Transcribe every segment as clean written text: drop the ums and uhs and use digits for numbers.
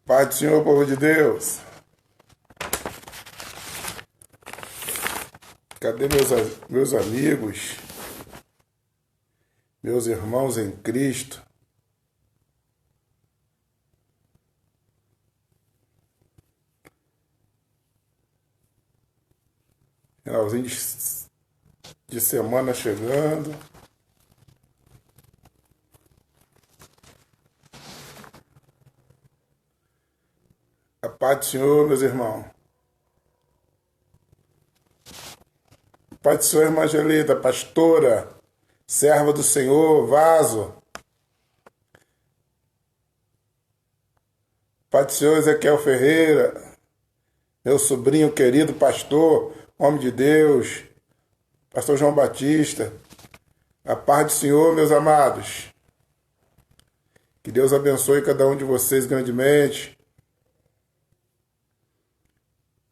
Pai do Senhor, povo de Deus. Cadê meus amigos, meus irmãos em Cristo? Finalzinho de semana chegando. A paz do Senhor, meus irmãos. A paz do Senhor, irmã Angelita, pastora, serva do Senhor, vaso. A paz do Senhor, Ezequiel Ferreira, meu sobrinho querido, pastor, homem de Deus, pastor João Batista. A paz do Senhor, meus amados. Que Deus abençoe cada um de vocês grandemente.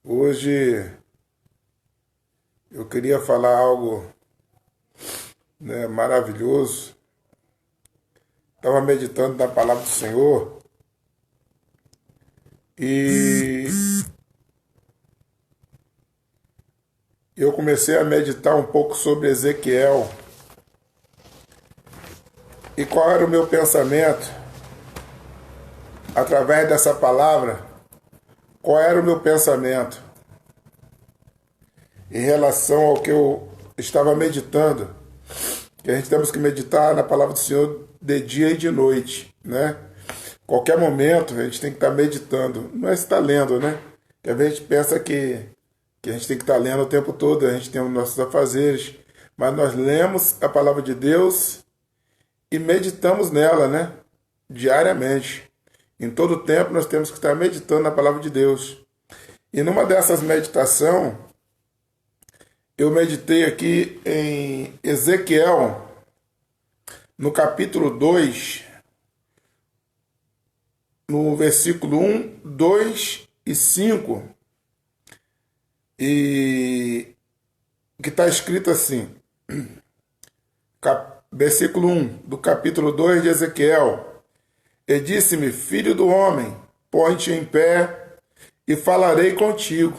Hoje eu queria falar algo, maravilhoso. Estava meditando na palavra do Senhor e eu comecei a meditar um pouco sobre Ezequiel. E qual era o meu pensamento através dessa palavra? Qual era o meu pensamento em relação ao que eu estava meditando? Que a gente temos que meditar na palavra do Senhor de dia e de noite, né? Qualquer momento a gente tem que estar meditando. Não é estar lendo, né? Que a gente pensa que a gente tem que estar lendo o tempo todo, a gente tem os nossos afazeres, mas nós lemos a palavra de Deus e meditamos nela, né? Diariamente. Em todo tempo nós temos que estar meditando na palavra de Deus. E numa dessas meditações, eu meditei aqui em Ezequiel, no capítulo 2, no versículo 1, 2 e 5, e que está escrito assim, versículo 1 do capítulo 2 de Ezequiel. E disse-me, filho do homem, põe-te em pé e falarei contigo.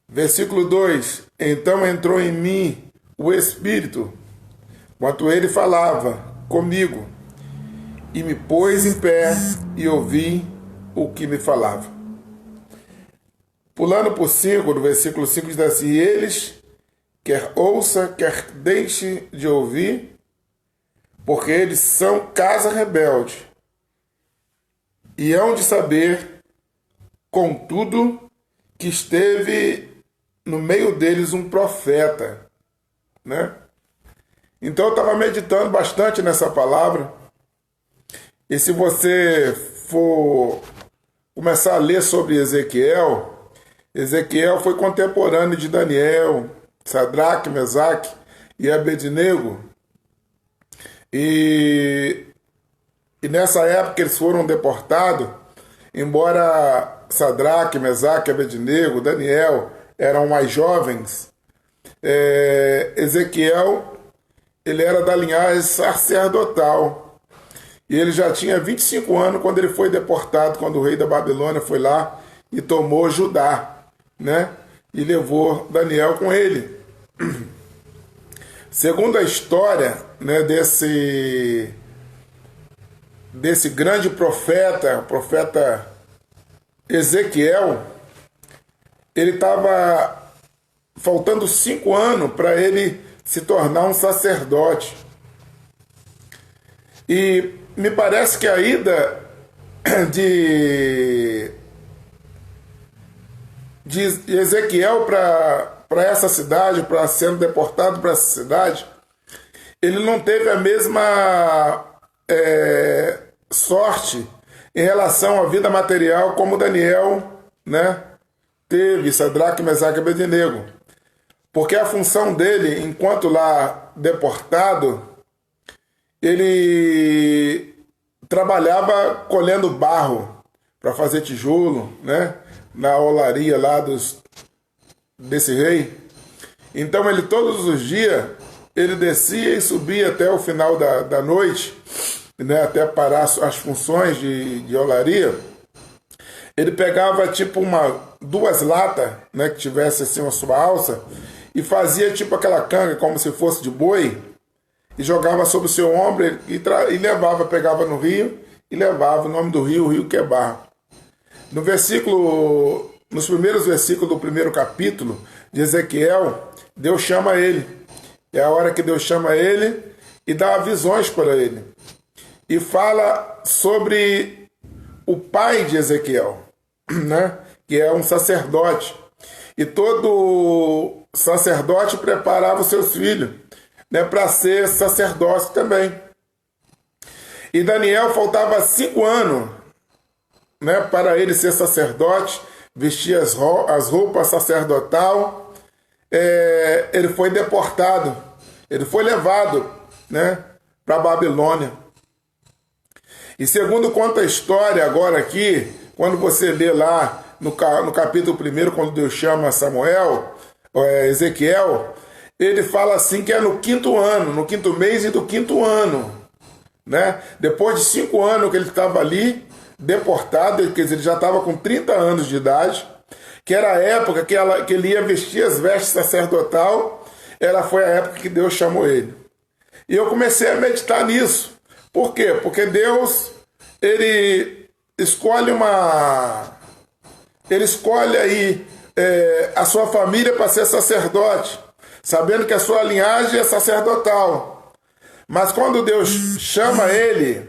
Versículo 2. Então entrou em mim o Espírito, enquanto ele falava comigo, e me pôs em pé e ouvi o que me falava. Pulando por 5, no versículo 5 diz assim, e eles, quer ouça, quer deixe de ouvir, porque eles são casa rebelde, e hão de saber, contudo, que esteve no meio deles um profeta, né? Então eu estava meditando bastante nessa palavra, e se você for começar a ler sobre Ezequiel, Ezequiel foi contemporâneo de Daniel, Sadraque, Mesaque e Abednego. E nessa época eles foram deportados, embora Sadraque, Mesaque, Abednego, Daniel eram mais jovens, Ezequiel ele era da linhagem sacerdotal. E ele já tinha 25 anos quando ele foi deportado, quando o rei da Babilônia foi lá e tomou Judá, né? E levou Daniel com ele. Segundo a história, né, desse grande profeta, o profeta Ezequiel, ele estava faltando 5 anos para ele se tornar um sacerdote. E me parece que a ida de Ezequiel para essa cidade, para sendo deportado para essa cidade, ele não teve a mesma sorte em relação à vida material como Daniel, né, teve, Sadraque, Mesaque e Abednego. Porque a função dele, enquanto lá deportado, ele trabalhava colhendo barro para fazer tijolo, né, na olaria lá desse rei. Então ele todos os dias ele descia e subia até o final da noite né, até para as funções de olaria, ele pegava tipo duas latas, né, que tivesse assim uma sua alça, e fazia tipo aquela canga como se fosse de boi, e jogava sobre o seu ombro e levava, pegava no rio e levava. O nome do rio, o rio Quebar. Nos primeiros versículos do primeiro capítulo de Ezequiel, Deus chama ele. É a hora que Deus chama ele e dá visões para ele. E fala sobre o pai de Ezequiel, né? Que é um sacerdote. E todo sacerdote preparava os seus filhos, né, para ser sacerdote também. E Daniel faltava 5 anos, né, para ele ser sacerdote, vestir as roupas sacerdotal. Ele foi deportado, ele foi levado, né, para a Babilônia. E segundo conta a história agora aqui, quando você lê lá no capítulo 1, quando Deus chama Ezequiel, ele fala assim que é no 5º ano, no 5º mês e do 5º ano, né? Depois de 5 anos que ele estava ali, deportado, quer dizer, ele já estava com 30 anos de idade, que era a época que ele ia vestir as vestes sacerdotal, foi a época que Deus chamou ele. E eu comecei a meditar nisso. Por quê? Porque Deus, ele escolhe aí a sua família para ser sacerdote, sabendo que a sua linhagem é sacerdotal. Mas quando Deus chama ele,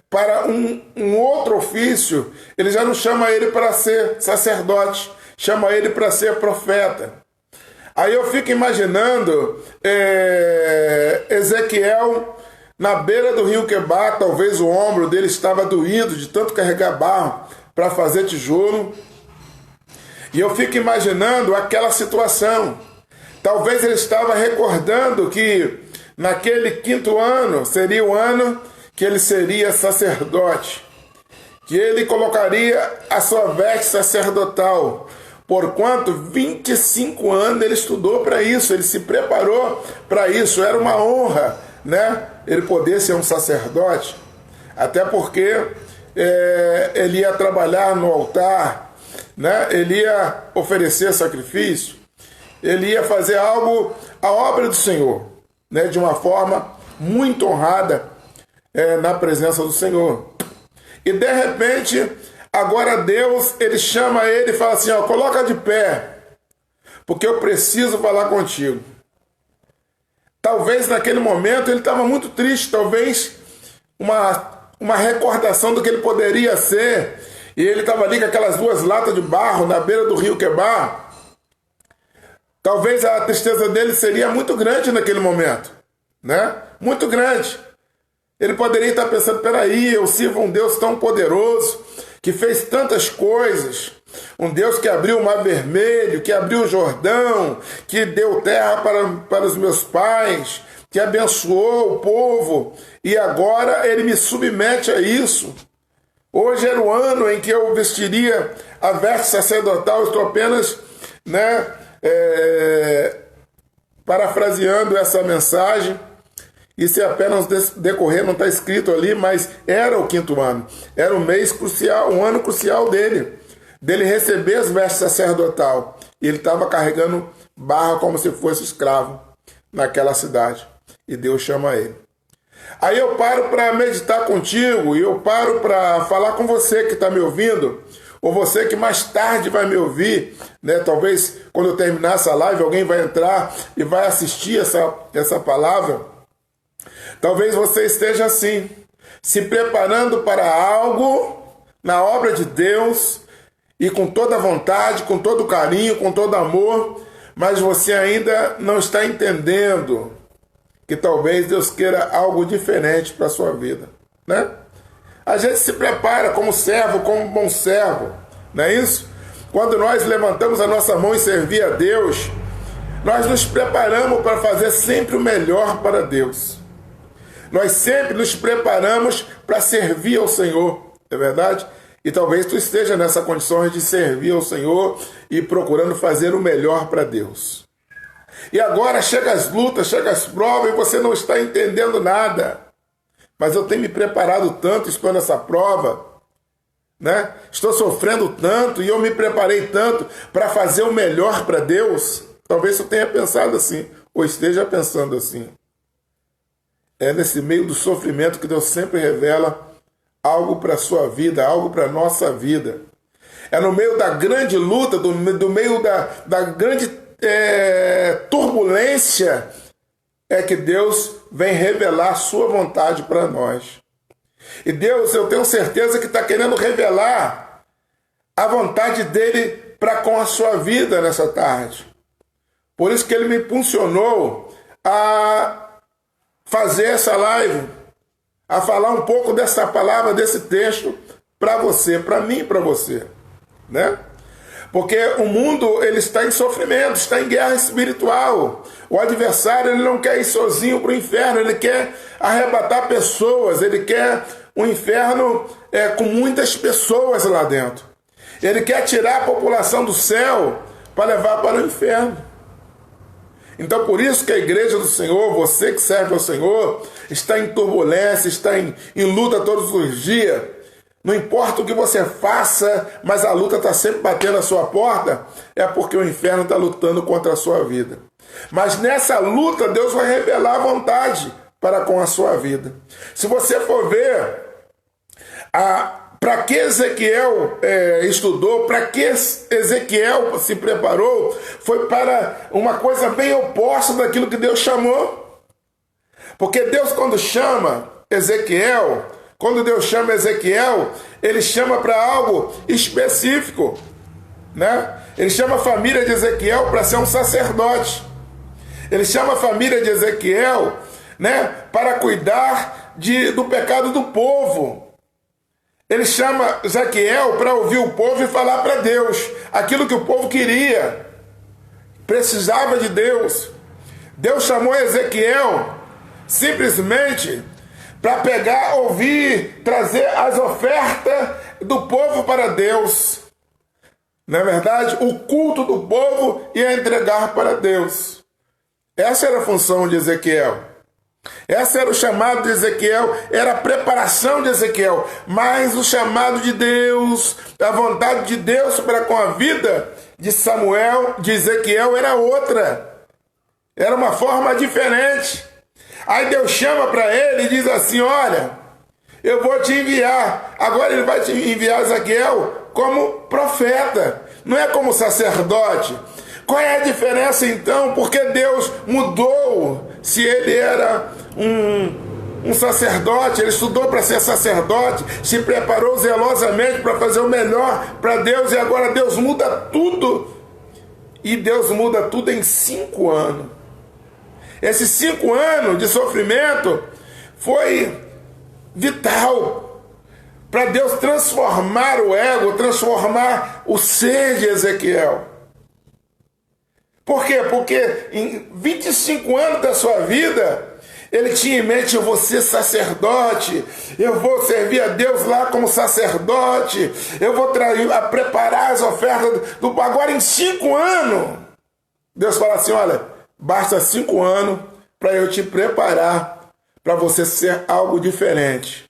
para um outro ofício, ele já não chama ele para ser sacerdote, chama ele para ser profeta. Aí eu fico imaginando Ezequiel na beira do rio Quebar, talvez o ombro dele estava doído de tanto carregar barro para fazer tijolo. E eu fico imaginando aquela situação. Talvez ele estava recordando que naquele 5º ano seria o ano que ele seria sacerdote, que ele colocaria a sua veste sacerdotal, porquanto 25 anos ele estudou para isso, ele se preparou para isso. Era uma honra, né, ele poder ser um sacerdote, até porque ele ia trabalhar no altar, né, ele ia oferecer sacrifício, ele ia fazer algo, a obra do Senhor, né, de uma forma muito honrada na presença do Senhor. E de repente, agora Deus, ele chama ele e fala assim, coloca de pé, porque eu preciso falar contigo. Talvez naquele momento ele estava muito triste, talvez uma recordação do que ele poderia ser, e ele estava ali com aquelas 2 latas de barro na beira do rio Quebar. Talvez a tristeza dele seria muito grande naquele momento, né? Muito grande. Ele poderia estar pensando, peraí, eu sirvo um Deus tão poderoso, que fez tantas coisas, um Deus que abriu o Mar Vermelho, que abriu o Jordão, que deu terra para os meus pais, que abençoou o povo, e agora ele me submete a isso. Hoje era o ano em que eu vestiria a veste sacerdotal. Eu estou apenas, né, parafraseando essa mensagem. Isso é apenas decorrer, não está escrito ali, mas era o 5º ano. Era o mês crucial, um ano crucial dele receber as vestes sacerdotal. E ele estava carregando barra como se fosse escravo naquela cidade. E Deus chama ele. Aí eu paro para meditar contigo, e eu paro para falar com você que está me ouvindo, ou você que mais tarde vai me ouvir, né? Talvez quando eu terminar essa live, alguém vai entrar e vai assistir essa palavra. Talvez você esteja assim, se preparando para algo na obra de Deus, e com toda a vontade, com todo o carinho, com todo amor, mas você ainda não está entendendo que talvez Deus queira algo diferente para a sua vida, né? A gente se prepara como servo, como bom servo, não é isso? Quando nós levantamos a nossa mão e servir a Deus, nós nos preparamos para fazer sempre o melhor para Deus. Nós sempre nos preparamos para servir ao Senhor, é verdade? E talvez tu esteja nessa condição de servir ao Senhor e procurando fazer o melhor para Deus. E agora chega as lutas, chega as provas e você não está entendendo nada. Mas eu tenho me preparado tanto, estou nessa prova, né? Estou sofrendo tanto e eu me preparei tanto para fazer o melhor para Deus. Talvez eu tenha pensado assim, ou esteja pensando assim. É nesse meio do sofrimento que Deus sempre revela algo para a sua vida, algo para a nossa vida. É no meio da grande luta, do meio da grande turbulência, é que Deus vem revelar a sua vontade para nós. E Deus, eu tenho certeza que está querendo revelar a vontade dele para com a sua vida nessa tarde. Por isso que ele me impulsionou a fazer essa live, a falar um pouco dessa palavra, desse texto para você, para mim e para você, né? Porque o mundo, ele está em sofrimento, está em guerra espiritual. O adversário, ele não quer ir sozinho para o inferno, ele quer arrebatar pessoas, ele quer um inferno com muitas pessoas lá dentro. Ele quer tirar a população do céu para levar para o inferno. Então, por isso que a igreja do Senhor, você que serve ao Senhor, está em turbulência, está em luta todos os dias. Não importa o que você faça, mas a luta está sempre batendo a sua porta, é porque o inferno está lutando contra a sua vida. Mas nessa luta, Deus vai revelar a vontade para com a sua vida. Se você for ver para que Ezequiel estudou, para que Ezequiel se preparou, foi para uma coisa bem oposta daquilo que Deus chamou. Porque Deus, quando chama Ezequiel, ele chama para algo específico, né? Ele chama a família de Ezequiel para ser um sacerdote. Ele chama a família de Ezequiel, né, para cuidar do pecado do povo. Ele chama Ezequiel para ouvir o povo e falar para Deus aquilo que o povo queria, precisava de Deus. Deus chamou Ezequiel simplesmente para pegar, ouvir, trazer as ofertas do povo para Deus. Na verdade, o culto do povo ia entregar para Deus. Essa era a função de Ezequiel. Esse era o chamado de Ezequiel, era a preparação de Ezequiel. Mas o chamado de Deus, a vontade de Deus para com a vida de Ezequiel era outra. Era uma forma diferente. Aí Deus chama para ele e diz assim: olha, eu vou te enviar. Agora ele vai te enviar Ezequiel como profeta, não é como sacerdote. Qual é a diferença então? Porque Deus mudou. Se ele era um sacerdote, ele estudou para ser sacerdote, se preparou zelosamente para fazer o melhor para Deus, e agora Deus muda tudo. E Deus muda tudo em 5 anos. Esses 5 anos de sofrimento foi vital para Deus transformar o ego, transformar o ser de Ezequiel. Por quê? Porque em 25 anos da sua vida, ele tinha em mente: eu vou ser sacerdote, eu vou servir a Deus lá como sacerdote, eu vou preparar as ofertas. Agora em 5 anos, Deus fala assim: olha, basta 5 anos para eu te preparar para você ser algo diferente.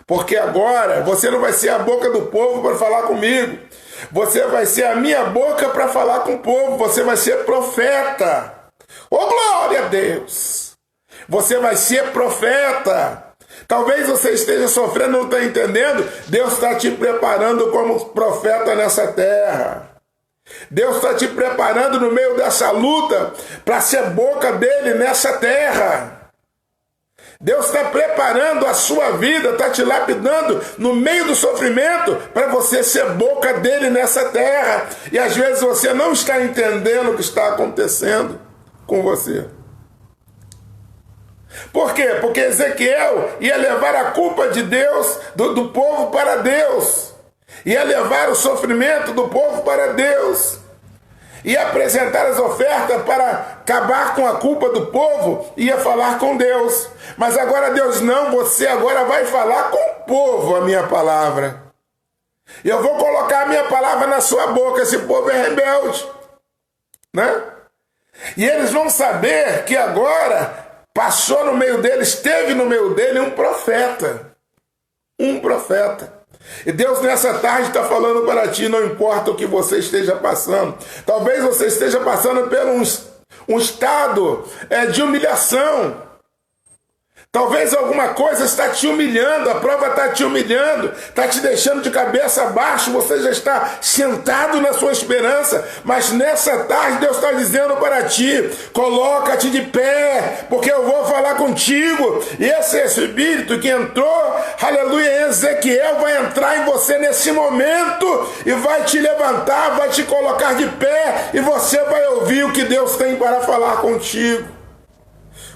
Porque agora você não vai ser a boca do povo para falar comigo. Você vai ser a minha boca para falar com o povo. Você vai ser profeta. Oh, glória a Deus! Você vai ser profeta. Talvez você esteja sofrendo, não está entendendo. Deus está te preparando como profeta nessa terra. Deus está te preparando no meio dessa luta para ser boca dele nessa terra. Deus está preparando a sua vida, está te lapidando no meio do sofrimento para você ser boca dele nessa terra. E às vezes você não está entendendo o que está acontecendo com você. Por quê? Porque Ezequiel ia levar a culpa de Deus, do povo para Deus. Ia levar o sofrimento do povo para Deus. Ia apresentar as ofertas para acabar com a culpa do povo, ia falar com Deus. Mas agora Deus não, você agora vai falar com o povo a minha palavra. Eu vou colocar a minha palavra na sua boca, esse povo é rebelde. né? E eles vão saber que agora passou no meio deles, esteve no meio dele um profeta. Um profeta. E Deus nessa tarde está falando para ti, não importa o que você esteja passando. Talvez você esteja passando por um estado de humilhação. Talvez alguma coisa está te humilhando, a prova está te humilhando, está te deixando de cabeça abaixo, você já está sentado na sua esperança, mas nessa tarde Deus está dizendo para ti, coloca-te de pé, porque eu vou falar contigo, e esse Espírito que entrou, aleluia, em Ezequiel, vai entrar em você nesse momento, e vai te levantar, vai te colocar de pé, e você vai ouvir o que Deus tem para falar contigo.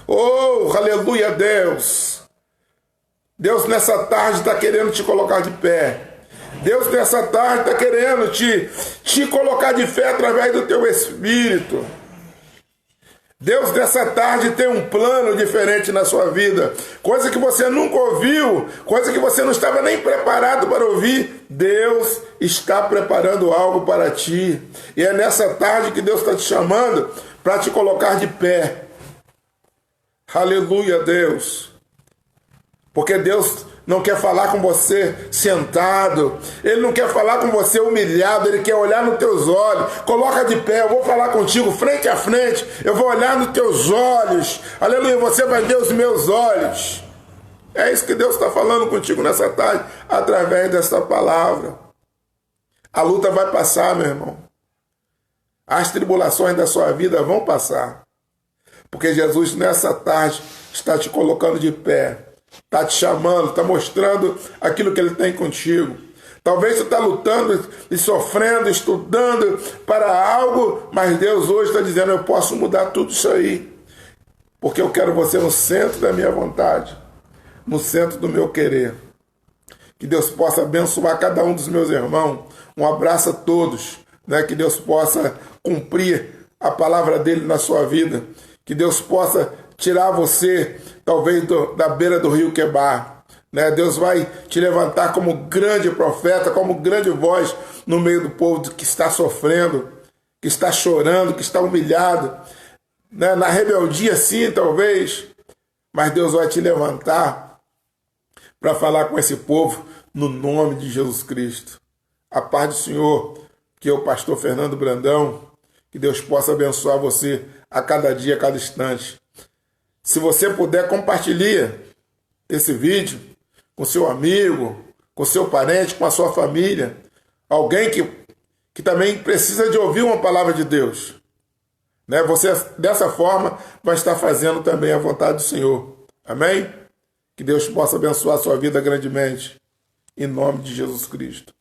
Oh, aleluia, Deus. Deus nessa tarde está querendo te colocar de pé. Deus nessa tarde está querendo te colocar de fé através do teu Espírito. Deus nessa tarde tem um plano diferente na sua vida. Coisa que você nunca ouviu, coisa que você não estava nem preparado para ouvir. Deus está preparando algo para ti. E é nessa tarde que Deus está te chamando para te colocar de pé. Aleluia, Deus. Porque Deus não quer falar com você sentado. Ele não quer falar com você humilhado. Ele quer olhar nos teus olhos. Coloca de pé, eu vou falar contigo frente a frente. Eu vou olhar nos teus olhos. Aleluia, você vai ver os meus olhos. É isso que Deus está falando contigo nessa tarde, através dessa palavra. A luta vai passar, meu irmão. As tribulações da sua vida vão passar. Porque Jesus nessa tarde está te colocando de pé, está te chamando, está mostrando aquilo que Ele tem contigo. Talvez você está lutando e sofrendo, estudando para algo, mas Deus hoje está dizendo, eu posso mudar tudo isso aí. Porque eu quero você no centro da minha vontade, no centro do meu querer. Que Deus possa abençoar cada um dos meus irmãos. Um abraço a todos, né? Que Deus possa cumprir a palavra dele na sua vida. Que Deus possa tirar você, talvez, da beira do rio Quebar. Né? Deus vai te levantar como grande profeta, como grande voz no meio do povo que está sofrendo, que está chorando, que está humilhado. Né? Na rebeldia, sim, talvez. Mas Deus vai te levantar para falar com esse povo no nome de Jesus Cristo. A paz do Senhor, que é o pastor Fernando Brandão, que Deus possa abençoar você a cada dia, a cada instante. Se você puder, compartilhe esse vídeo com seu amigo, com seu parente, com a sua família. Alguém que também precisa de ouvir uma palavra de Deus. Né? Você, dessa forma, vai estar fazendo também a vontade do Senhor. Amém? Que Deus possa abençoar a sua vida grandemente. Em nome de Jesus Cristo.